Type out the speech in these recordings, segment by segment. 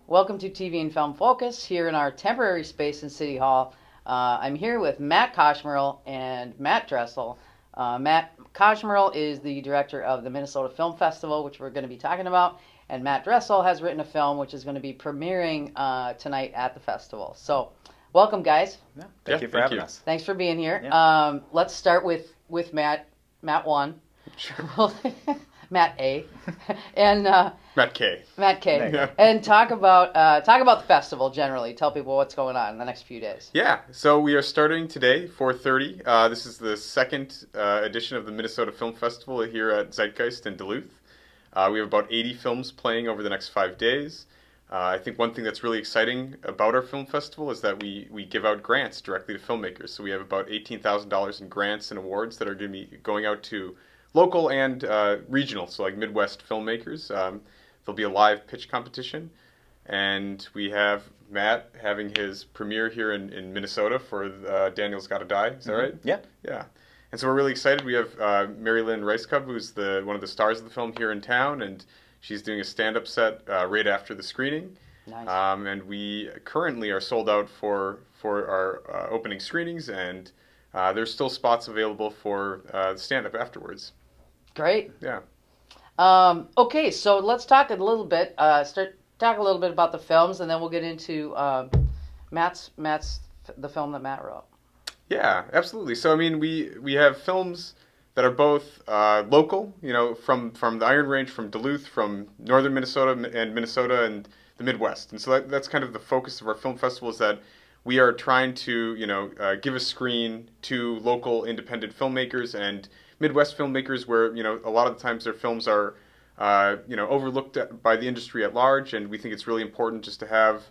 Welcome to TV and Film Focus here in our temporary space in City Hall. I'm here with Matt Koshmrl and Matt Dressel. Matt Koshmrl is the director of the Minnesota Film Festival, which we're going to be talking about, and Matt Dressel has written a film which is going to be premiering tonight at the festival. So, welcome, guys. Yeah, thank you for having us. Thanks for being here. Yeah. Let's start with Matt. Matt 1. Sure. Matt A. and Matt K. Matt K. Yeah. And talk about the festival generally. Tell people what's going on in the next few days. Yeah, so we are starting today, 4:30. This is the second edition of the Minnesota Film Festival here at Zeitgeist in Duluth. We have about 80 films playing over the next 5 days. I think one thing that's really exciting about our film festival is that we give out grants directly to filmmakers. So we have about $18,000 in grants and awards that are going to be going out to local and regional, so like Midwest filmmakers. There'll be a live pitch competition, and we have Matt having his premiere here in Minnesota for Daniel's Gotta Die. Is that right? Yeah. Yeah. And so we're really excited. We have Mary Lynn Ricecub, who's one of the stars of the film here in town, and she's doing a stand-up set right after the screening. Nice. And we currently are sold out for our opening screenings, and there's still spots available for stand-up afterwards. Great. Yeah. Okay, so let's talk a little bit. Talk a little bit about the films, and then we'll get into the film that Matt wrote. Yeah, absolutely. So I mean, we have films that are both local, from the Iron Range, from Duluth, from northern Minnesota and the Midwest. And so that's kind of the focus of our film festival, is that we are trying to give a screen to local independent filmmakers and Midwest filmmakers where a lot of the times their films are overlooked by the industry at large, and we think it's really important just to have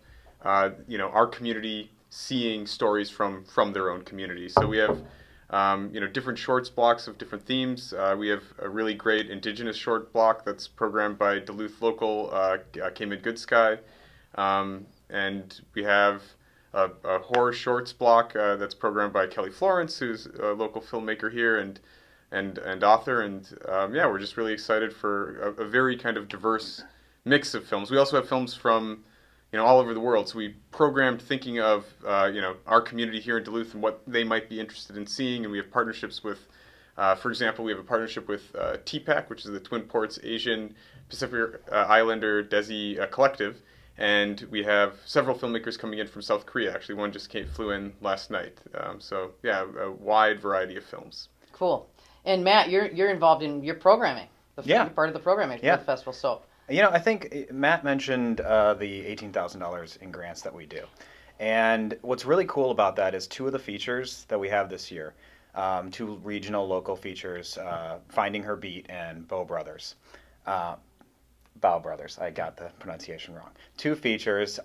our community seeing stories from their own community. So we have different shorts blocks of different themes. We have a really great Indigenous short block that's programmed by Duluth local Came in Good Sky, and we have a horror shorts block that's programmed by Kelly Florence, who's a local filmmaker here and author, and we're just really excited for a very kind of diverse mix of films. We also have films from all over the world. So we programmed thinking of our community here in Duluth and what they might be interested in seeing, and we have partnerships with, for example, we have a partnership with TPAC, which is the Twin Ports Asian Pacific Islander Desi Collective, and we have several filmmakers coming in from South Korea. Actually, one just flew in last night. A wide variety of films. Cool. And Matt, you're involved in your programming. Yeah. Part of the programming for the festival. So. I think Matt mentioned the $18,000 in grants that we do. And what's really cool about that is two of the features that we have this year, two regional local features, Finding Her Beat and Bow Brothers. Bow Brothers, I got the pronunciation wrong. Two features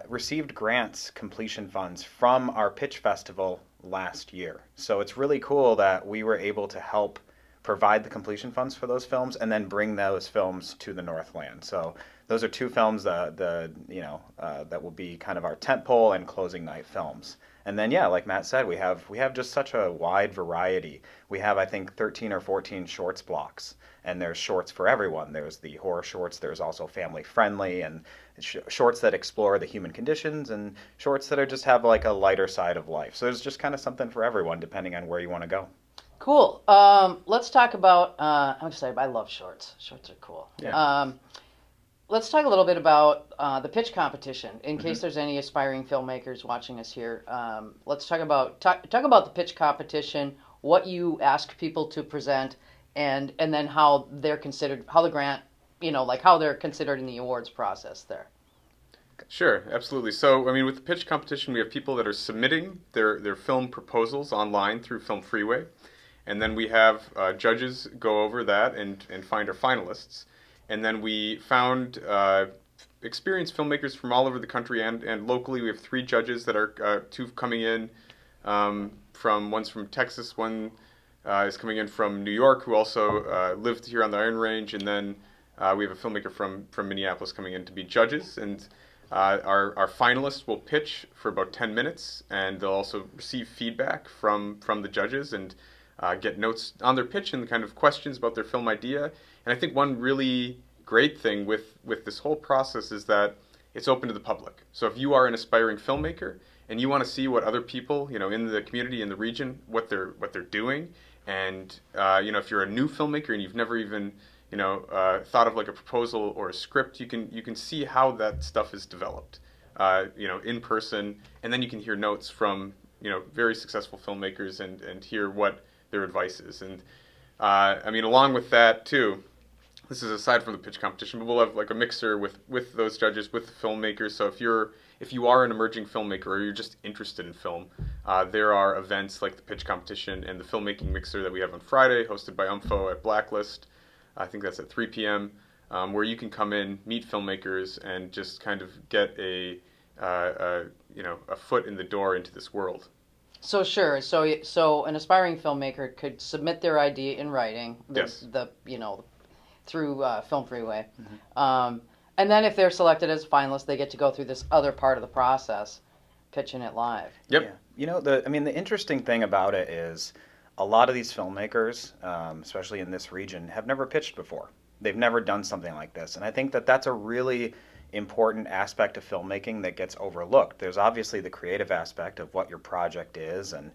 received grants completion funds from our pitch festival last year. So it's really cool that we were able to help provide the completion funds for those films and then bring those films to the Northland. So those are two films that will be kind of our tentpole and closing night films. And then like Matt said, we have just such a wide variety. We have, I think, 13 or 14 shorts blocks, and there's shorts for everyone. There's the horror shorts, there's also family friendly, and shorts that explore the human conditions, and shorts that just have like a lighter side of life. So there's just kind of something for everyone depending on where you want to go. Cool. Let's talk about. I'm excited. I love shorts. Shorts are cool. Yeah. Let's talk a little bit about the pitch competition. In case there's any aspiring filmmakers watching us here, let's talk about the pitch competition. What you ask people to present, and then how they're considered. How the grant, how they're considered in the awards process there. Sure, absolutely. So, I mean, with the pitch competition, we have people that are submitting their film proposals online through Film Freeway. And then we have judges go over that and find our finalists. And then we found experienced filmmakers from all over the country and locally. We have 3 judges that are two coming in one's from Texas, one is coming in from New York, who also lived here on the Iron Range. And then we have a filmmaker from Minneapolis coming in to be judges. And our finalists will pitch for about 10 minutes, and they'll also receive feedback from the judges and get notes on their pitch and kind of questions about their film idea. And I think one really great thing with this whole process is that it's open to the public. So if you are an aspiring filmmaker and you want to see what other people, in the community, in the region, what they're doing, and if you're a new filmmaker and you've never even thought of like a proposal or a script, you can see how that stuff is developed, in person, and then you can hear notes from very successful filmmakers and hear what their advice is. And along with that too, this is aside from the pitch competition, but we'll have like a mixer with those judges, with the filmmakers. So if you are an emerging filmmaker or you're just interested in film, there are events like the pitch competition and the filmmaking mixer that we have on Friday, hosted by UMFO at Blacklist. I think that's at 3 p.m., where you can come in, meet filmmakers, and just kind of get a foot in the door into this world. So sure. So an aspiring filmmaker could submit their idea in writing. Yes. Through Film Freeway, and then if they're selected as finalists, they get to go through this other part of the process, pitching it live. Yep. Yeah. The interesting thing about it is a lot of these filmmakers, especially in this region, have never pitched before. They've never done something like this, and I think that that's a really important aspect of filmmaking that gets overlooked. There's obviously the creative aspect of what your project is and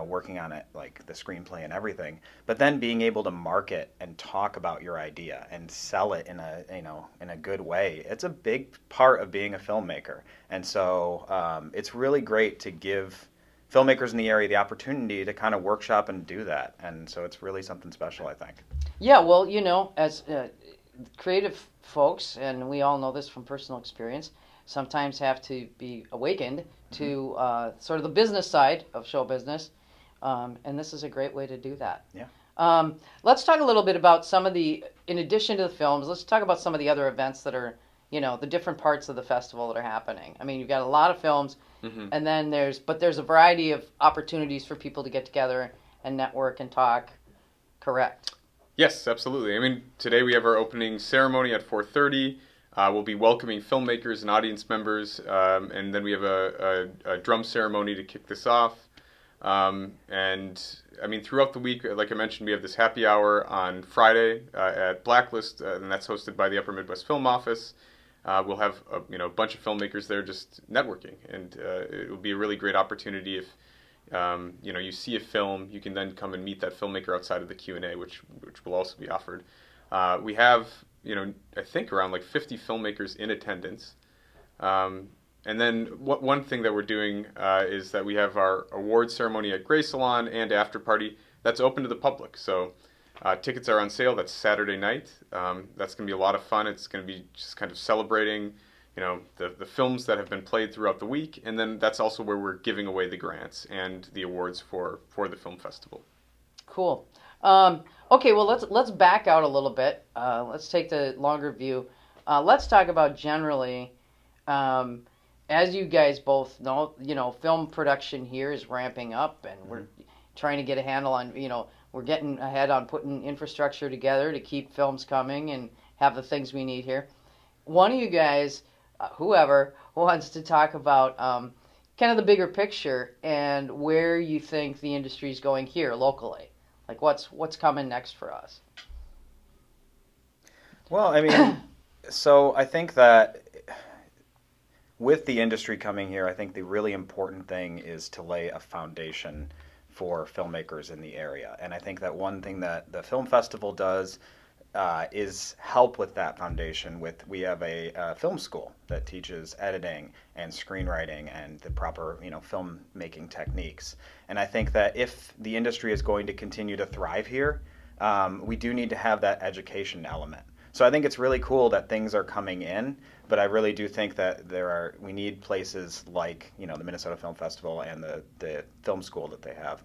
working on it, like the screenplay and everything, but then being able to market and talk about your idea and sell it in a good way. It's a big part of being a filmmaker. And so it's really great to give filmmakers in the area the opportunity to kind of workshop and do that. And so it's really something special, I think. Yeah, well, as creative folks, and we all know this from personal experience, sometimes have to be awakened to sort of the business side of show business, and this is a great way to do that. Yeah. Let's talk a little bit about in addition to the films, let's talk about some of the other events that are, the different parts of the festival that are happening. I mean, you've got a lot of films, and then there's a variety of opportunities for people to get together and network and talk. Correct. Yes, absolutely. Today we have our opening ceremony at 4:30. We'll be welcoming filmmakers and audience members, and then we have a drum ceremony to kick this off. Throughout the week, like I mentioned, we have this happy hour on Friday at Blacklist, and that's hosted by the Upper Midwest Film Office. We'll have a bunch of filmmakers there just networking, and it will be a really great opportunity if you see a film, you can then come and meet that filmmaker outside of the Q&A, which will also be offered. We have, I think around like 50 filmmakers in attendance. And then one thing that we're doing is that we have our award ceremony at Gray Salon and after party that's open to the public. So tickets are on sale. That's Saturday night. That's going to be a lot of fun. It's going to be just kind of celebrating the films that have been played throughout the week, and then that's also where we're giving away the grants and the awards for the film festival. Cool. Okay, well let's back out a little bit. Let's take the longer view. Let's talk about generally, as you guys both know, film production here is ramping up, and we're trying to get a handle on, we're getting ahead on putting infrastructure together to keep films coming and have the things we need here. One of you guys, whoever, wants to talk about kind of the bigger picture and where you think the industry is going here locally. Like what's coming next for us? Well, so I think that with the industry coming here, I think the really important thing is to lay a foundation for filmmakers in the area. And I think that one thing that the film festival does is help with that foundation. We have a film school that teaches editing and screenwriting and the proper filmmaking techniques. And I think that if the industry is going to continue to thrive here, we do need to have that education element. So I think it's really cool that things are coming in, but I really do think that we need places like the Minnesota Film Festival and the film school that they have.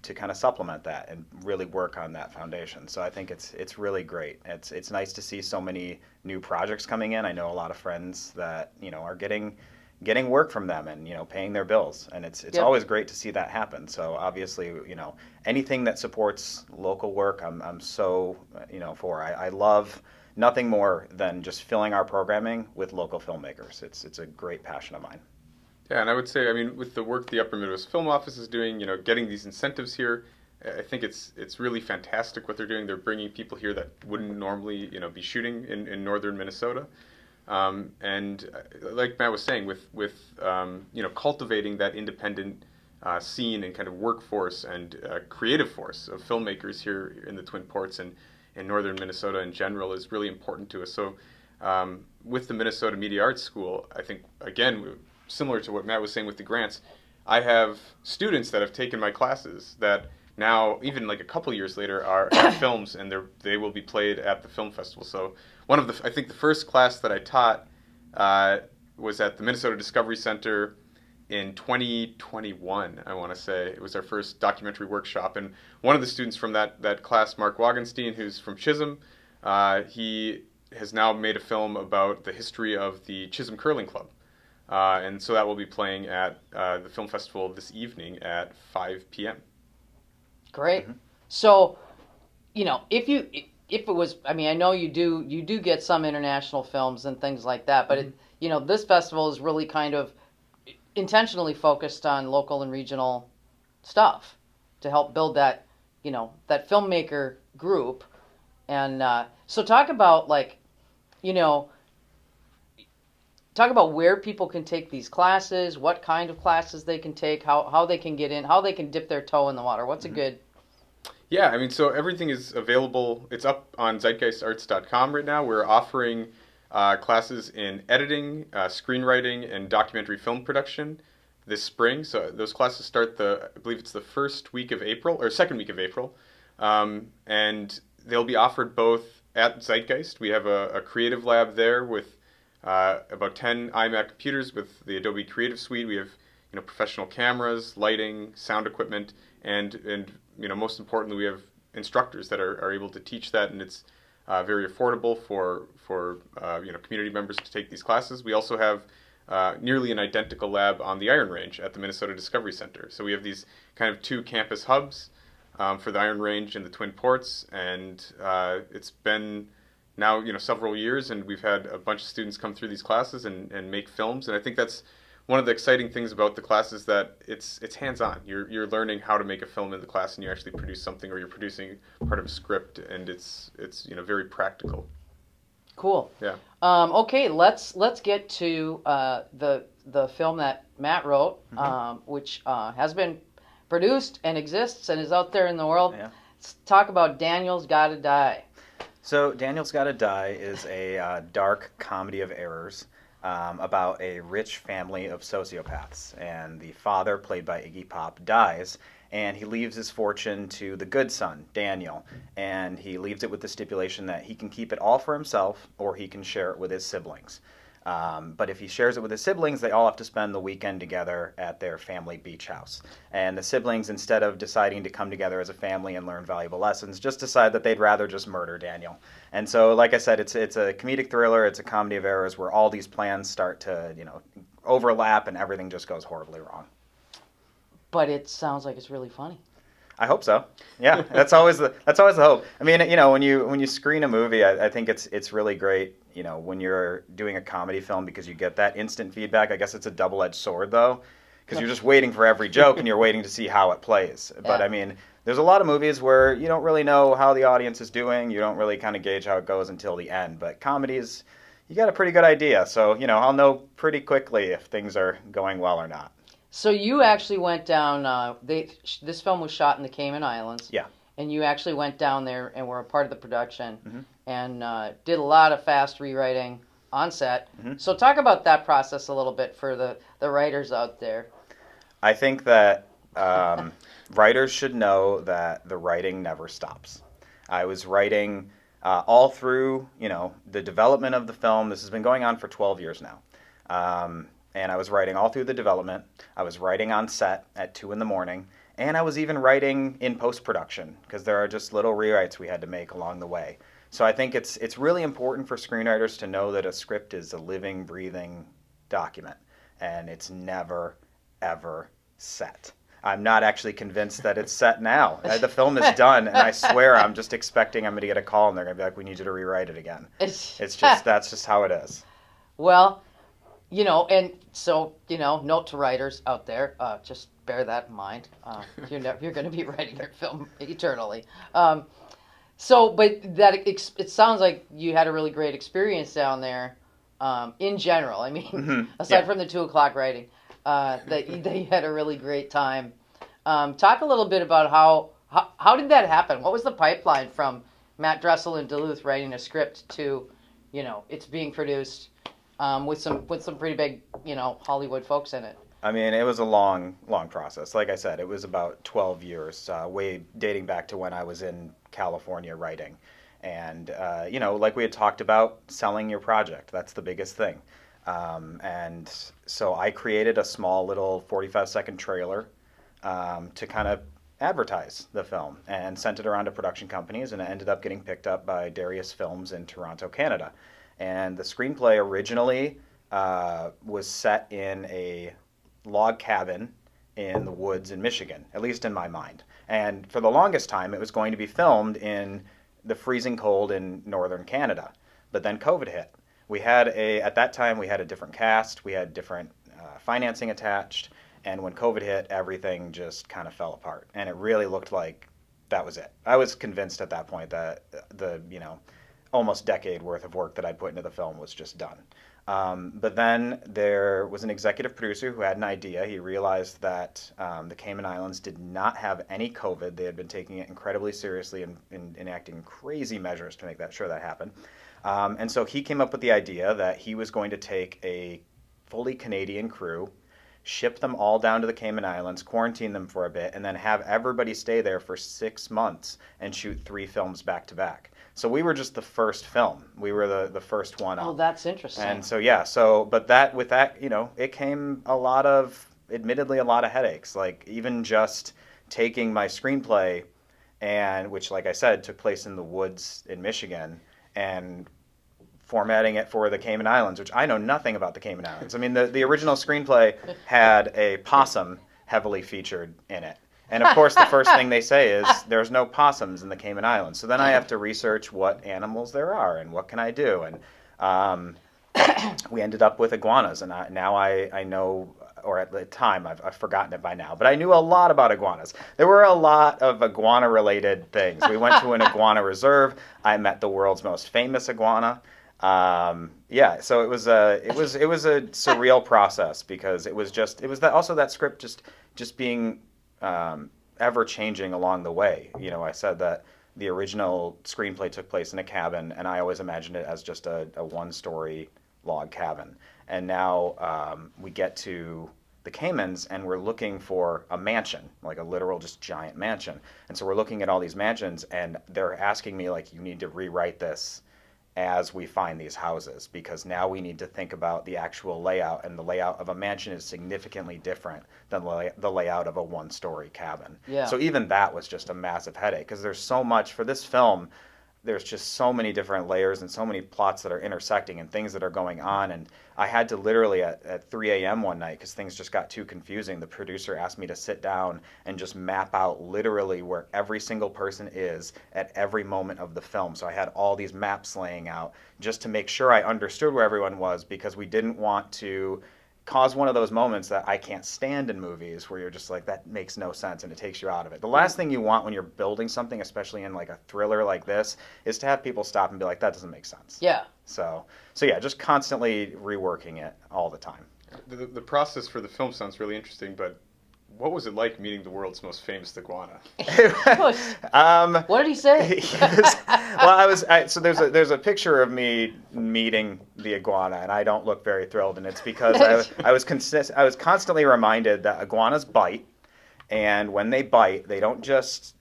To kind of supplement that and really work on that foundation. So I think it's really great. It's nice to see so many new projects coming in. I know a lot of friends that are getting work from them and paying their bills, and it's always great to see that happen. So obviously anything that supports local work, I'm so for. I love nothing more than just filling our programming with local filmmakers. It's a great passion of mine. Yeah, and I would say, with the work the Upper Midwest Film Office is doing, getting these incentives here, I think it's really fantastic what they're doing. They're bringing people here that wouldn't normally, be shooting in northern Minnesota. And like Matt was saying, with cultivating that independent scene and kind of workforce and creative force of filmmakers here in the Twin Ports and in northern Minnesota in general is really important to us. So with the Minnesota Media Arts School, I think, again, similar to what Matt was saying with the grants, I have students that have taken my classes that now, even like a couple years later, are films, and they will be played at the film festival. So I think the first class that I taught was at the Minnesota Discovery Center in 2021, I want to say. It was our first documentary workshop, and one of the students from that class, Mark Wagenstein, who's from Chisholm, he has now made a film about the history of the Chisholm Curling Club. And so that will be playing at the film festival this evening at 5 p.m. Great. Mm-hmm. So, if it was, I mean, I know you do get some international films and things like that, but mm-hmm. This festival is really kind of intentionally focused on local and regional stuff to help build that, that filmmaker group. And so talk about talk about where people can take these classes, what kind of classes they can take, how they can get in, how they can dip their toe in the water. What's mm-hmm. a good... Yeah, I mean, so everything is available. It's up on zeitgeistarts.com right now. We're offering classes in editing, screenwriting, and documentary film production this spring. So those classes start I believe it's the first week of April, or second week of April. And they'll be offered both at Zeitgeist. We have a creative lab there with about 10 iMac computers with the Adobe Creative Suite. We have professional cameras, lighting, sound equipment, and most importantly, we have instructors that are able to teach that, and it's very affordable for community members to take these classes. We also have nearly an identical lab on the Iron Range at the Minnesota Discovery Center. So we have these kind of two campus hubs for the Iron Range and the Twin Ports, and it's been now several years, and we've had a bunch of students come through these classes and make films. And I think that's one of the exciting things about the class is that it's hands-on. You're learning how to make a film in the class, and you actually produce something, or you're producing part of a script, and it's very practical. Cool. Yeah. Okay, let's get to the film that Matt wrote, mm-hmm. Which has been produced and exists and is out there in the world. Yeah. Let's talk about Daniel's Gotta Die. So Daniel's Gotta Die is a dark comedy of errors about a rich family of sociopaths. And the father, played by Iggy Pop, dies, and he leaves his fortune to the good son, Daniel. And he leaves it with the stipulation that he can keep it all for himself, or he can share it with his siblings. But if he shares it with his siblings, they all have to spend the weekend together at their family beach house. And the siblings, instead of deciding to come together as a family and learn valuable lessons, just decide that they'd rather just murder Daniel. And so, like I said, it's a comedic thriller. It's a comedy of errors where all these plans start to overlap and everything just goes horribly wrong. But it sounds like it's really funny. I hope so. Yeah, that's always the hope. I mean, when you screen a movie, I think it's really great, when you're doing a comedy film, because you get that instant feedback. I guess it's a double-edged sword though, because you're just waiting for every joke and you're waiting to see how it plays. Yeah. But I mean, there's a lot of movies where you don't really know how the audience is doing. You don't really kind of gauge how it goes until the end. But comedies, you got a pretty good idea. So, I'll know pretty quickly if things are going well or not. So you actually went down, this film was shot in the Cayman Islands. Yeah. And you actually went down there and were a part of the production, mm-hmm. and did a lot of fast rewriting on set. Mm-hmm. So talk about that process a little bit for the writers out there. I think that writers should know that the writing never stops. I was writing all through, the development of the film. This has been going on for 12 years now. And I was writing all through the development. I was writing on set at 2 a.m, and I was even writing in post-production, because there are just little rewrites we had to make along the way. So I think it's really important for screenwriters to know that a script is a living, breathing document, and it's never, ever set. I'm not actually convinced that it's set now. The film is done, and I swear I'm just expecting I'm going to get a call, and they're going to be like, we need you to rewrite it again. It's just, that's just how it is. Well, and so, note to writers out there, just bear that in mind. You're going to be writing your film eternally. But it sounds like you had a really great experience down there. in general. I mean, Mm-hmm. aside from the 2 o'clock writing, that you had a really great time. Talk a little bit about how did that happen? What was the pipeline from Matt Dressel in Duluth writing a script to, it's being produced with some pretty big, Hollywood folks in it? I mean, it was a long process. Like I said, it was about 12 years, way dating back to when I was in California writing. And, like we had talked about, selling your project. That's the biggest thing. And so I created a small little 45-second trailer to kind of advertise the film and sent it around to production companies, and it ended up getting picked up by Darius Films in Toronto, Canada. And the screenplay originally was set in a log cabin in the woods in Michigan, at least in my mind. And for the longest time, it was going to be filmed in the freezing cold in northern Canada. But then COVID hit. At that time, we had a different cast, we had different financing attached, and when COVID hit, everything just kind of fell apart. And it really looked like that was it. I was convinced at that point that the almost decade worth of work that I'd put into the film was just done. But then there was an executive producer who had an idea. He realized that the Cayman Islands did not have any COVID. They had been taking it incredibly seriously and enacting crazy measures to make sure that happened. And so he came up with the idea that he was going to take a fully Canadian crew, ship them all down to the Cayman Islands, quarantine them for a bit, and then have everybody stay there for 6 months and shoot 3 films back to back. So we were just the first film. We were the first one up. Oh, that's interesting. And so, but with that, it came admittedly a lot of headaches. Like even just taking my screenplay, and which, like I said, took place in the woods in Michigan, and formatting it for the Cayman Islands, which I know nothing about the Cayman Islands. I mean, the original screenplay had a possum heavily featured in it. And of course, the first thing they say is there's no possums in the Cayman Islands. So then I have to research what animals there are and what can I do. And we ended up with iguanas. And now I know, or at the time, I've forgotten it by now, but I knew a lot about iguanas. There were a lot of iguana-related things. We went to an iguana reserve. I met the world's most famous iguana. So it was a surreal process because that script just being ever changing along the way. I said that the original screenplay took place in a cabin, and I always imagined it as just a one-story log cabin. And now we get to the Caymans, and we're looking for a mansion, like a literal just giant mansion. And so we're looking at all these mansions, and they're asking me, like, you need to rewrite this as we find these houses, because now we need to think about the actual layout, and the layout of a mansion is significantly different than the layout of a one-story cabin. Yeah. So even that was just a massive headache, because there's so much for this film. There's just so many different layers and so many plots that are intersecting and things that are going on. And I had to literally at 3 a.m. one night, because things just got too confusing, the producer asked me to sit down and just map out literally where every single person is at every moment of the film. So I had all these maps laying out just to make sure I understood where everyone was, because we didn't want to cause one of those moments that I can't stand in movies where you're just like, that makes no sense, and it takes you out of it. The last thing you want when you're building something, especially in like a thriller like this, is to have people stop and be like, that doesn't make sense. Yeah. So yeah, just constantly reworking it all the time. The process for the film sounds really interesting, but what was it like meeting the world's most famous iguana? What did he say? So there's a picture of me meeting the iguana, and I don't look very thrilled, and it's because I was constantly reminded that iguanas bite, and when they bite, they don't just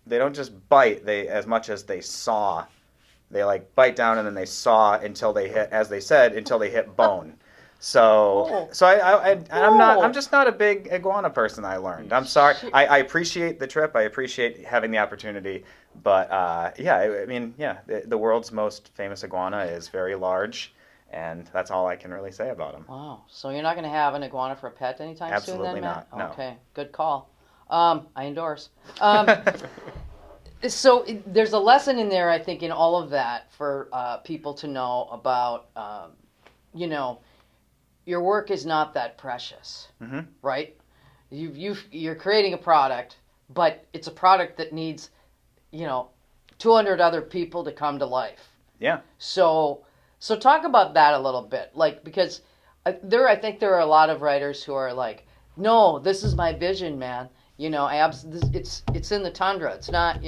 bite, they as much as they saw. They like bite down and then they saw until they hit, as they said, until they hit bone. I'm just not a big iguana person, I learned. I'm sorry. I appreciate the trip. I appreciate having the opportunity. But the world's most famous iguana is very large, and that's all I can really say about him. Wow. So you're not going to have an iguana for a pet anytime soon then, Matt? Absolutely not, no. Okay, good call. I endorse. So there's a lesson in there, I think, in all of that for people to know about, your work is not that precious, Mm-hmm. right? You're creating a product, but it's a product that needs, 200 other people to come to life. Yeah. So So talk about that a little bit, like, because I think there are a lot of writers who are like, no, this is my vision, man. It's in the tundra. It's not,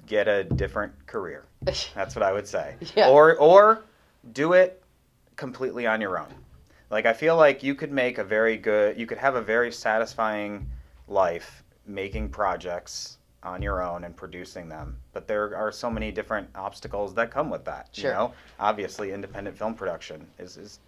Get a different career. That's what I would say. Yeah. Or do it completely on your own. Like, I feel like you could have a very satisfying life making projects on your own and producing them. But there are so many different obstacles that come with that. Sure. Obviously independent film production is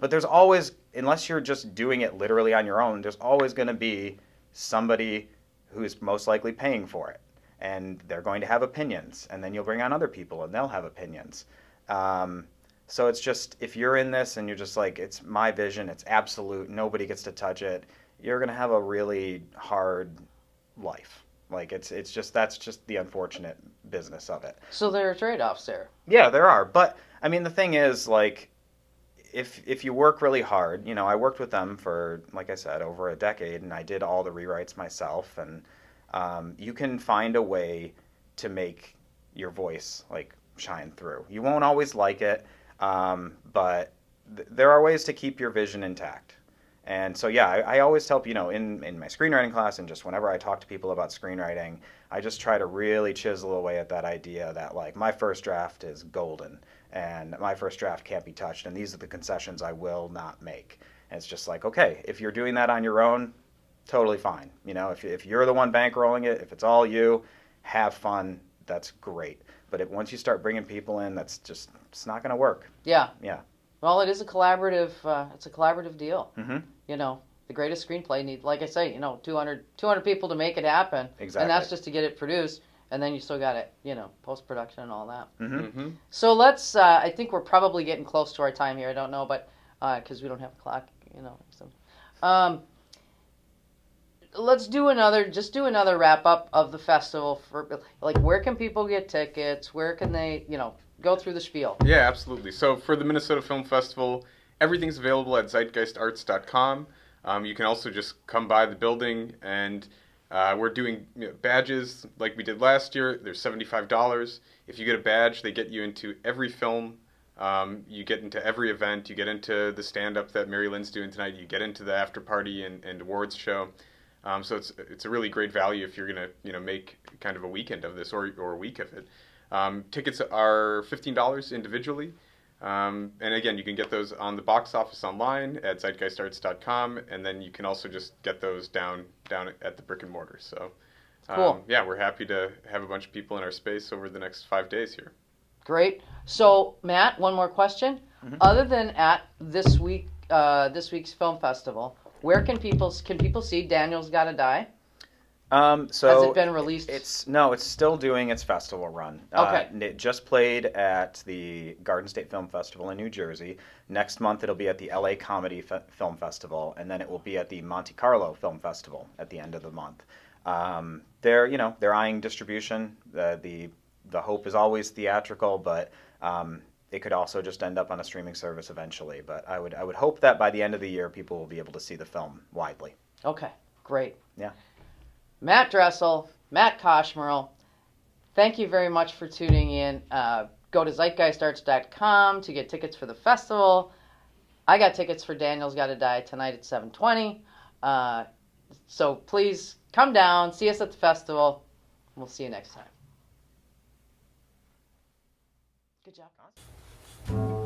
but there's always, unless you're just doing it literally on your own, there's always going to be somebody who's most likely paying for it. And they're going to have opinions. And then you'll bring on other people and they'll have opinions. So it's just, if you're in this and you're just like, it's my vision, it's absolute, nobody gets to touch it, you're going to have a really hard life. Like, that's just the unfortunate business of it. So there are trade-offs there. Yeah, there are. But, I mean, the thing is, like, if you work really hard, I worked with them for, like I said, over a decade, and I did all the rewrites myself, and you can find a way to make your voice, like, shine through. You won't always like it, but there are ways to keep your vision intact. And so, yeah, I always tell, in my screenwriting class and just whenever I talk to people about screenwriting, I just try to really chisel away at that idea that, like, my first draft is golden and my first draft can't be touched, and these are the concessions I will not make. And it's just like, okay, if you're doing that on your own, totally fine. If you're the one bankrolling it, if it's all you, have fun, that's great. But once you start bringing people in, it's not going to work. Yeah. Yeah. Well, it is a collaborative. It's a collaborative deal. Mm-hmm. The greatest screenplay need, like I say, 200 people to make it happen. Exactly. And that's just to get it produced, and then you still got it, post production and all that. Mm-hmm. Mm-hmm. So let's. I think we're probably getting close to our time here. I don't know, but because we don't have a clock, So, let's do another wrap up of the festival. For like, where can people get tickets? Where can they, go through the spiel? Yeah, absolutely. So for the Minnesota Film Festival, everything's available at zeitgeistarts.com. You can also just come by the building, and we're doing badges like we did last year. They're $75. If you get a badge, they get you into every film. You get into every event. You get into the stand-up that Mary Lynn's doing tonight. You get into the after party and awards show. So it's a really great value if you're gonna make kind of a weekend of this or a week of it. Tickets are $15 individually. And again, you can get those on the box office online at zeitgeistarts.com, and then you can also just get those down at the brick and mortar. So, Cool. Yeah, we're happy to have a bunch of people in our space over the next 5 days here. Great. So, Matt, one more question. Mm-hmm. Other than at this week's film festival, where can people see Daniel's Gotta Die? So has it been released? It's still doing its festival run. Okay. It just played at the Garden State Film Festival in New Jersey. Next month it'll be at the LA Comedy Film Festival, and then it will be at the Monte Carlo Film Festival at the end of the month. They're eyeing distribution. The hope is always theatrical, but it could also just end up on a streaming service eventually. But I would hope that by the end of the year people will be able to see the film widely. Okay, great. Yeah. Matt Dressel, Matt Koshmrl, thank you very much for tuning in. Go to zeitgeistarts.com to get tickets for the festival. I got tickets for Daniel's Gotta Die tonight at 7:20. So please come down, see us at the festival. We'll see you next time. Good job.